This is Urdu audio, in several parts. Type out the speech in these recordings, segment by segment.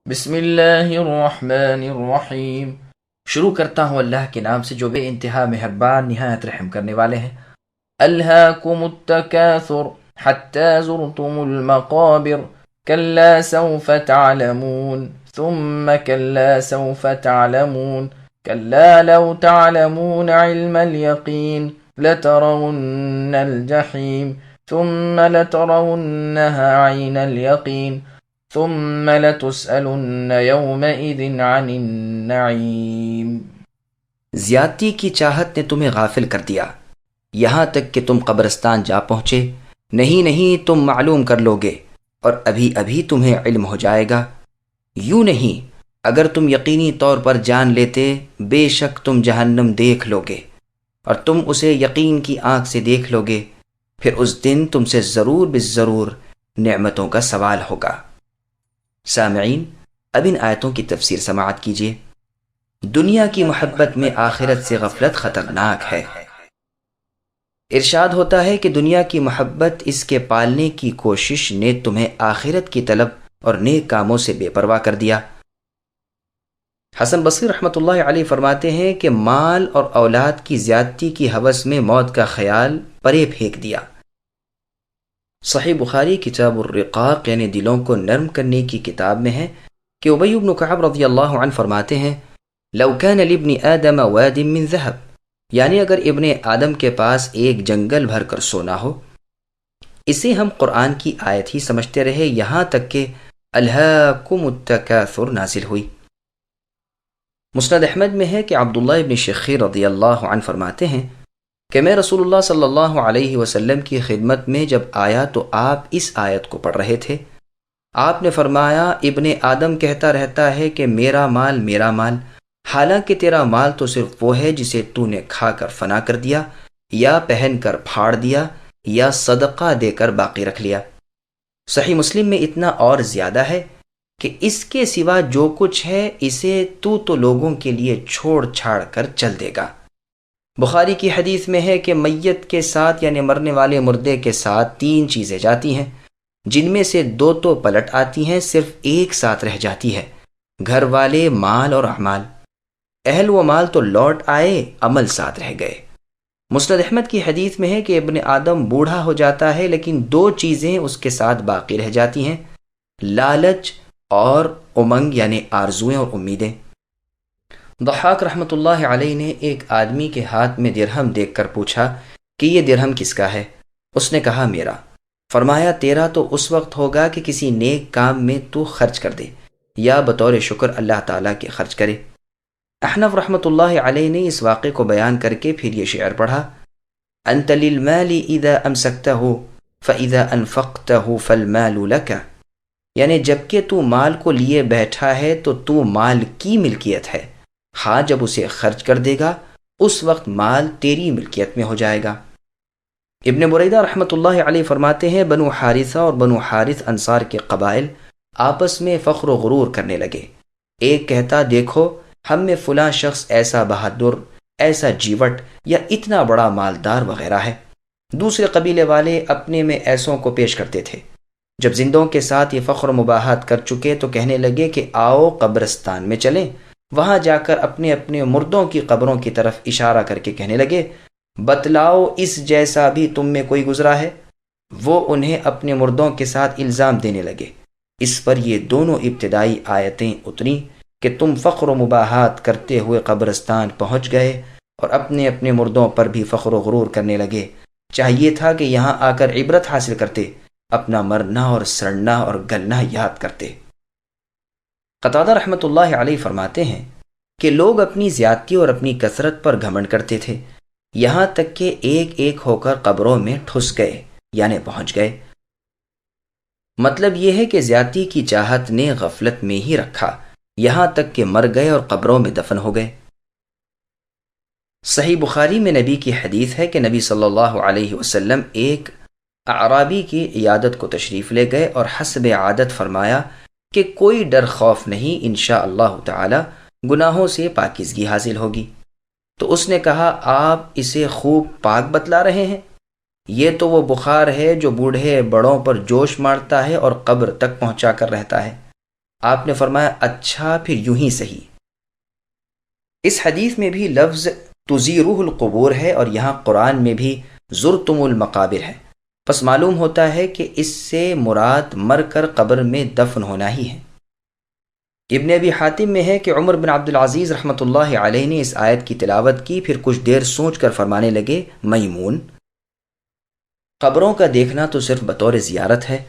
بسم اللہ الرحمن الرحیم۔ شروع کرتا ہوں اللہ کے نام سے جو بے انتہا مہربان نہایت رحم کرنے والے ہیں۔ الہاکم التکاثر حتی زرتم المقابر کلا سوف تعلمون ثم کلا سوف تعلمون کلا لو تعلمون علم الیقین لترون الجحیم ثم لترونها عین الیقین ثم لتسألن يومئذ عن النعیم۔ زیادتی کی چاہت نے تمہیں غافل کر دیا یہاں تک کہ تم قبرستان جا پہنچے۔ نہیں تم معلوم کر لوگے اور ابھی ابھی تمہیں علم ہو جائے گا۔ یوں نہیں، اگر تم یقینی طور پر جان لیتے بے شک تم جہنم دیکھ لوگے اور تم اسے یقین کی آنکھ سے دیکھ لوگے، پھر اس دن تم سے ضرور بالضرور نعمتوں کا سوال ہوگا۔ سامعین، اب ان آیتوں کی تفسیر سماعت کیجیے۔ دنیا کی محبت میں آخرت سے غفلت خطرناک ہے۔ ارشاد ہوتا ہے کہ دنیا کی محبت، اس کے پالنے کی کوشش نے تمہیں آخرت کی طلب اور نیک کاموں سے بے پرواہ کر دیا۔ حسن بصری رحمۃ اللہ علیہ فرماتے ہیں کہ مال اور اولاد کی زیادتی کی ہوس میں موت کا خیال پرے پھینک دیا۔ صحیح بخاری کتاب الرقاق یعنی دلوں کو نرم کرنے کی کتاب میں ہے کہ ابی بن کعب رضی اللہ عنہ فرماتے ہیں، لو کان لابن آدم واد من ذهب، یعنی اگر ابن آدم کے پاس ایک جنگل بھر کر سونا ہو۔ اسے ہم قرآن کی آیت ہی سمجھتے رہے یہاں تک کہ الہاکم التکاثر نازل ہوئی۔ مسند احمد میں ہے کہ عبداللہ ابن شخیر رضی اللہ عنہ فرماتے ہیں کہ میں رسول اللہ صلی اللہ علیہ وسلم کی خدمت میں جب آیا تو آپ اس آیت کو پڑھ رہے تھے۔ آپ نے فرمایا، ابن آدم کہتا رہتا ہے کہ میرا مال، حالانکہ تیرا مال تو صرف وہ ہے جسے تو نے کھا کر فنا کر دیا، یا پہن کر پھاڑ دیا، یا صدقہ دے کر باقی رکھ لیا۔ صحیح مسلم میں اتنا اور زیادہ ہے کہ اس کے سوا جو کچھ ہے اسے تو لوگوں کے لیے چھوڑ چھاڑ کر چل دے گا۔ بخاری کی حدیث میں ہے کہ میت کے ساتھ یعنی مرنے والے مردے کے ساتھ 3 چیزیں جاتی ہیں، جن میں سے 2 تو پلٹ آتی ہیں، صرف ایک ساتھ رہ جاتی ہے، گھر والے، مال اور اعمال۔ اہل و مال تو لوٹ آئے، عمل ساتھ رہ گئے۔ مسند احمد کی حدیث میں ہے کہ ابن آدم بوڑھا ہو جاتا ہے لیکن 2 چیزیں اس کے ساتھ باقی رہ جاتی ہیں، لالچ اور امنگ یعنی آرزویں اور امیدیں۔ ضحاک رحمۃ اللہ علیہ نے ایک آدمی کے ہاتھ میں درہم دیکھ کر پوچھا کہ یہ درہم کس کا ہے؟ اس نے کہا میرا۔ فرمایا تیرا تو اس وقت ہوگا کہ کسی نیک کام میں تو خرچ کر دے یا بطور شکر اللہ تعالیٰ کے خرچ کرے۔ احنف رحمۃ اللہ علیہ نے اس واقعے کو بیان کر کے پھر یہ شعر پڑھا، انت للمال اذا امسکتہ فاذا انفقتہ فالمال لک، یعنی جبکہ تو مال کو لیے بیٹھا ہے تو مال کی ملکیت ہے، ہاں جب اسے خرچ کر دے گا اس وقت مال تیری ملکیت میں ہو جائے گا۔ ابن بریدہ رحمۃ اللہ علیہ فرماتے ہیں، بنو حارثہ اور بنو حارث انصار کے قبائل آپس میں فخر و غرور کرنے لگے۔ ایک کہتا، دیکھو ہم میں فلاں شخص ایسا بہادر، ایسا جیوٹ یا اتنا بڑا مالدار وغیرہ ہے۔ دوسرے قبیلے والے اپنے میں ایسوں کو پیش کرتے تھے۔ جب زندوں کے ساتھ یہ فخر و مباحات کر چکے تو کہنے لگے کہ آؤ قبرستان میں چلیں۔ وہاں جا کر اپنے اپنے مردوں کی قبروں کی طرف اشارہ کر کے کہنے لگے، بتلاؤ اس جیسا بھی تم میں کوئی گزرا ہے؟ وہ انہیں اپنے مردوں کے ساتھ الزام دینے لگے۔ اس پر یہ دونوں ابتدائی آیتیں اتریں کہ تم فخر و مباحات کرتے ہوئے قبرستان پہنچ گئے اور اپنے اپنے مردوں پر بھی فخر و غرور کرنے لگے۔ چاہیے تھا کہ یہاں آ کر عبرت حاصل کرتے، اپنا مرنا اور سڑنا اور گلنا یاد کرتے۔ قتادہ رحمۃ اللہ علیہ فرماتے ہیں کہ لوگ اپنی زیادتی اور اپنی کثرت پر گھمنڈ کرتے تھے، یہاں تک کہ ایک ایک ہو کر قبروں میں ٹھس گئے یعنی پہنچ گئے۔ مطلب یہ ہے کہ زیادتی کی چاہت نے غفلت میں ہی رکھا، یہاں تک کہ مر گئے اور قبروں میں دفن ہو گئے۔ صحیح بخاری میں نبی کی حدیث ہے کہ نبی صلی اللہ علیہ وسلم ایک اعرابی کی عیادت کو تشریف لے گئے اور حسب عادت فرمایا کہ کوئی ڈر خوف نہیں، انشاءاللہ تعالی گناہوں سے پاکیزگی حاصل ہوگی۔ تو اس نے کہا، آپ اسے خوب پاک بتلا رہے ہیں؟ یہ تو وہ بخار ہے جو بوڑھے بڑوں پر جوش مارتا ہے اور قبر تک پہنچا کر رہتا ہے۔ آپ نے فرمایا اچھا پھر یوں ہی صحیح۔ اس حدیث میں بھی لفظ تزیروہ القبور ہے اور یہاں قرآن میں بھی زرتم المقابر ہے، پس معلوم ہوتا ہے کہ اس سے مراد مر کر قبر میں دفن ہونا ہی ہے۔ ابن ابی حاتم میں ہے کہ عمر بن عبد العزیز رحمۃ اللہ علیہ نے اس آیت کی تلاوت کی، پھر کچھ دیر سوچ کر فرمانے لگے، میمون، قبروں کا دیکھنا تو صرف بطور زیارت ہے،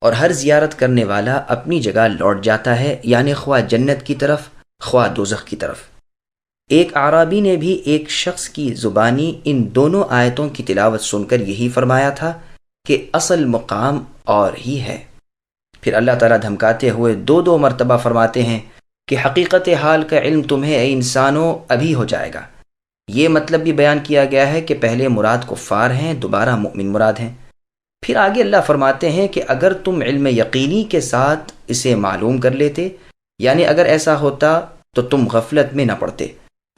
اور ہر زیارت کرنے والا اپنی جگہ لوٹ جاتا ہے، یعنی خواہ جنت کی طرف خواہ دوزخ کی طرف۔ ایک اعرابی نے بھی ایک شخص کی زبانی ان دونوں آیتوں کی تلاوت سن کر یہی فرمایا تھا کہ اصل مقام اور ہی ہے۔ پھر اللہ تعالیٰ دھمکاتے ہوئے دو مرتبہ فرماتے ہیں کہ حقیقت حال کا علم تمہیں اے انسانوں ابھی ہو جائے گا۔ یہ مطلب بھی بیان کیا گیا ہے کہ پہلے مراد کفار ہیں، دوبارہ مؤمن مراد ہیں۔ پھر آگے اللہ فرماتے ہیں کہ اگر تم علم یقینی کے ساتھ اسے معلوم کر لیتے، یعنی اگر ایسا ہوتا تو تم غفلت میں نہ پڑتے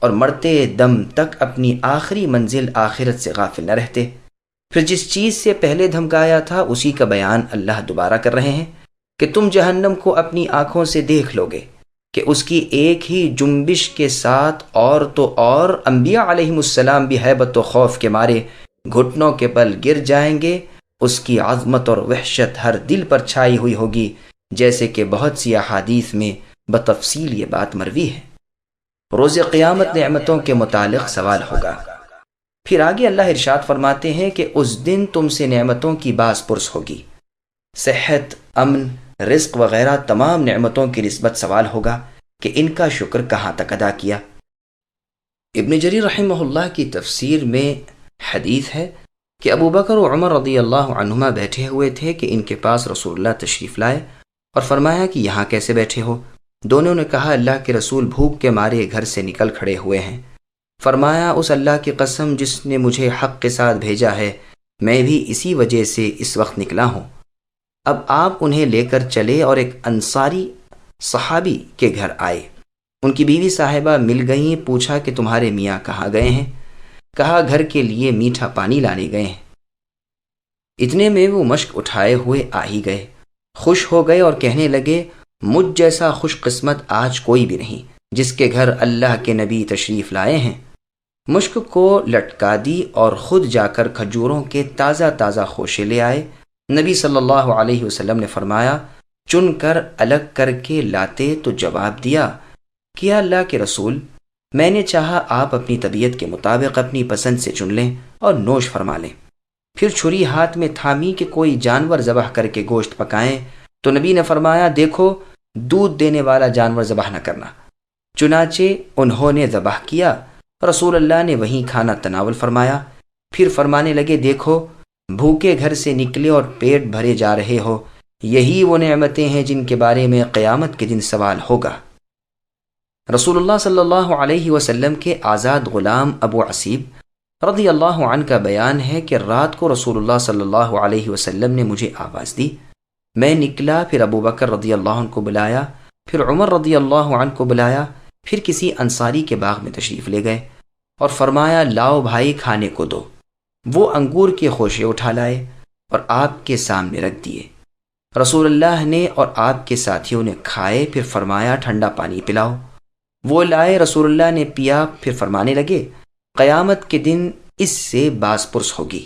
اور مرتے دم تک اپنی آخری منزل آخرت سے غافل نہ رہتے۔ پھر جس چیز سے پہلے دھمکایا تھا اسی کا بیان اللہ دوبارہ کر رہے ہیں کہ تم جہنم کو اپنی آنکھوں سے دیکھ لو گے کہ اس کی ایک ہی جنبش کے ساتھ اور تو اور انبیاء علیہم السلام بھی ہیبت و خوف کے مارے گھٹنوں کے بل گر جائیں گے۔ اس کی عظمت اور وحشت ہر دل پر چھائی ہوئی ہوگی، جیسے کہ بہت سی احادیث میں بتفصیل یہ بات مروی ہے۔ روز قیامت نعمتوں کے متعلق سوال ہوگا۔ پھر آگے اللہ ارشاد فرماتے ہیں کہ اس دن تم سے نعمتوں کی باز پرس ہوگی، صحت، امن، رزق وغیرہ تمام نعمتوں کی نسبت سوال ہوگا کہ ان کا شکر کہاں تک ادا کیا۔ ابن جریر رحمہ اللہ کی تفسیر میں حدیث ہے کہ ابو بکر و عمر رضی اللہ عنہما بیٹھے ہوئے تھے کہ ان کے پاس رسول اللہ تشریف لائے اور فرمایا کہ یہاں کیسے بیٹھے ہو؟ دونوں نے کہا اللہ کے رسول بھوک کے مارے گھر سے نکل کھڑے ہوئے ہیں۔ فرمایا اس اللہ کی قسم جس نے مجھے حق کے ساتھ بھیجا ہے، میں بھی اسی وجہ سے اس وقت نکلا ہوں۔ اب آپ انہیں لے کر چلے اور ایک انصاری صحابی کے گھر آئے۔ ان کی بیوی صاحبہ مل گئیں، پوچھا کہ تمہارے میاں کہاں گئے ہیں؟ کہا گھر کے لیے میٹھا پانی لانے گئے ہیں۔ اتنے میں وہ مشک اٹھائے ہوئے آ ہی گئے، خوش ہو گئے اور کہنے لگے مجھ جیسا خوش قسمت آج کوئی بھی نہیں جس کے گھر اللہ کے نبی تشریف لائے ہیں۔ مشک کو لٹکا دی اور خود جا کر کھجوروں کے تازہ تازہ خوشے لے آئے۔ نبی صلی اللہ علیہ وسلم نے فرمایا چن کر الگ کر کے لاتے تو جواب دیا کہ اللہ کے رسول، میں نے چاہا آپ اپنی طبیعت کے مطابق اپنی پسند سے چن لیں اور نوش فرما لیں۔ پھر چھری ہاتھ میں تھامی کہ کوئی جانور ذبح کر کے گوشت پکائیں، تو نبی نے فرمایا دیکھو دودھ دینے والا جانور ذبح نہ کرنا۔ چنانچہ انہوں نے ذبح کیا، رسول اللہ نے وہیں کھانا تناول فرمایا۔ پھر فرمانے لگے دیکھو بھوکے گھر سے نکلے اور پیٹ بھرے جا رہے ہو، یہی وہ نعمتیں ہیں جن کے بارے میں قیامت کے دن سوال ہوگا۔ رسول اللہ صلی اللہ علیہ وسلم کے آزاد غلام ابو عصیب رضی اللہ عنہ کا بیان ہے کہ رات کو رسول اللہ صلی اللہ علیہ وسلم نے مجھے آواز دی، میں نکلا، پھر ابو بکر رضی اللہ عنہ کو بلایا، پھر عمر رضی اللہ عنہ کو بلایا، پھر کسی انصاری کے باغ میں تشریف لے گئے اور فرمایا لاؤ بھائی کھانے کو دو۔ وہ انگور کے خوشے اٹھا لائے اور آپ کے سامنے رکھ دیے۔ رسول اللہ نے اور آپ کے ساتھیوں نے کھائے، پھر فرمایا ٹھنڈا پانی پلاؤ۔ وہ لائے، رسول اللہ نے پیا، پھر فرمانے لگے قیامت کے دن اس سے باز پرس ہوگی۔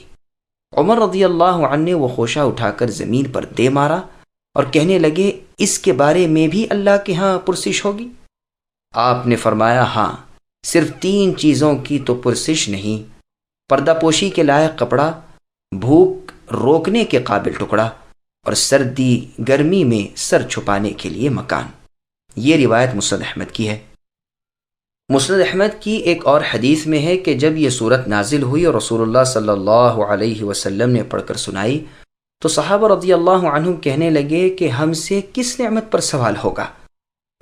عمر رضی اللہ عنہ نے وہ خوشہ اٹھا کر زمین پر دے مارا اور کہنے لگے اس کے بارے میں بھی اللہ کے ہاں پرسش ہوگی؟ آپ نے فرمایا ہاں، صرف 3 چیزوں کی تو پرسش نہیں، پردہ پوشی کے لائق کپڑا، بھوک روکنے کے قابل ٹکڑا، اور سردی گرمی میں سر چھپانے کے لیے مکان۔ یہ روایت مسند احمد کی ہے۔ مسند احمد کی ایک اور حدیث میں ہے کہ جب یہ صورت نازل ہوئی اور رسول اللہ صلی اللہ علیہ وسلم نے پڑھ کر سنائی تو صحابہ رضی اللہ عنہم کہنے لگے کہ ہم سے کس نعمت پر سوال ہوگا؟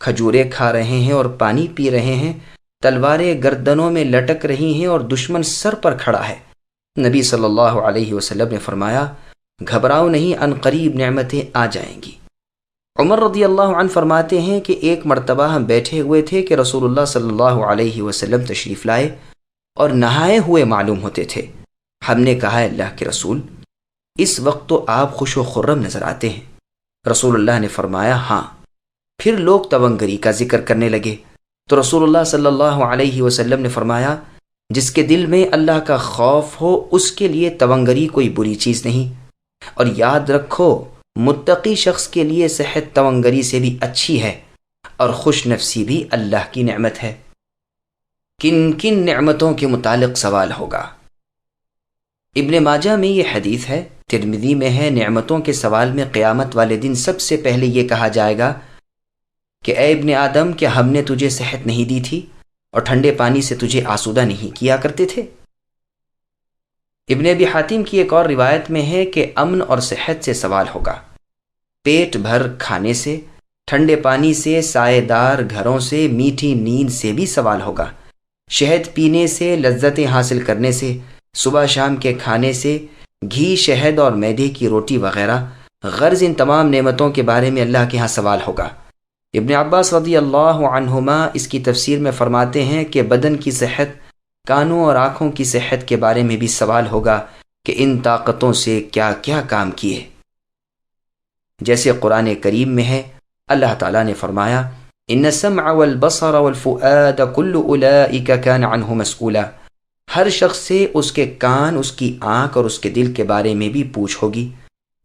کھجوریں کھا رہے ہیں اور پانی پی رہے ہیں، تلواریں گردنوں میں لٹک رہی ہیں اور دشمن سر پر کھڑا ہے۔ نبی صلی اللہ علیہ وسلم نے فرمایا گھبراؤ نہیں، ان قریب نعمتیں آ جائیں گی۔ عمر رضی اللہ عنہ فرماتے ہیں کہ ایک مرتبہ ہم بیٹھے ہوئے تھے کہ رسول اللہ صلی اللہ علیہ وسلم تشریف لائے اور نہائے ہوئے معلوم ہوتے تھے۔ ہم نے کہا اللہ کے رسول اس وقت تو آپ خوش و خرم نظر آتے ہیں۔ رسول اللہ نے فرمایا ہاں، پھر لوگ تونگری کا ذکر کرنے لگے تو رسول اللہ صلی اللہ علیہ وسلم نے فرمایا، جس کے دل میں اللہ کا خوف ہو اس کے لیے تونگری کوئی بری چیز نہیں، اور یاد رکھو متقی شخص کے لیے صحت تونگری سے بھی اچھی ہے، اور خوش نفسی بھی اللہ کی نعمت ہے۔ کن کن نعمتوں کے متعلق سوال ہوگا؟ ابن ماجہ میں یہ حدیث ہے، ترمذی میں ہے، نعمتوں کے سوال میں قیامت والے دن سب سے پہلے یہ کہا جائے گا کہ اے ابن آدم، کیا ہم نے تجھے صحت نہیں دی تھی اور ٹھنڈے پانی سے تجھے آسودہ نہیں کیا کرتے تھے؟ ابن ابی حاتم کی ایک اور روایت میں ہے کہ امن اور صحت سے سوال ہوگا، پیٹ بھر کھانے سے، ٹھنڈے پانی سے، سائے دار گھروں سے، میٹھی نیند سے بھی سوال ہوگا، شہد پینے سے، لذتیں حاصل کرنے سے، صبح شام کے کھانے سے، گھی، شہد اور میدے کی روٹی وغیرہ، غرض ان تمام نعمتوں کے بارے میں اللہ کے ہاں سوال ہوگا۔ ابن عباس رضی اللہ عنہما اس کی تفسیر میں فرماتے ہیں کہ بدن کی صحت، کانوں اور آنکھوں کی صحت کے بارے میں بھی سوال ہوگا کہ ان طاقتوں سے کیا کیا کام کیے۔ جیسے قرآن کریم میں ہے، اللہ تعالیٰ نے فرمایا، ان السمع والبصر والفؤاد كل اولئک کان عنہ مسئولا، ہر شخص سے اس کے کان، اس کی آنکھ اور اس کے دل کے بارے میں بھی پوچھ ہوگی۔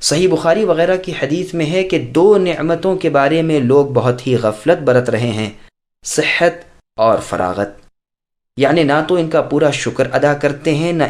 صحیح بخاری وغیرہ کی حدیث میں ہے کہ دو نعمتوں کے بارے میں لوگ بہت ہی غفلت برت رہے ہیں، صحت اور فراغت، یعنی نہ تو ان کا پورا شکر ادا کرتے ہیں، نہ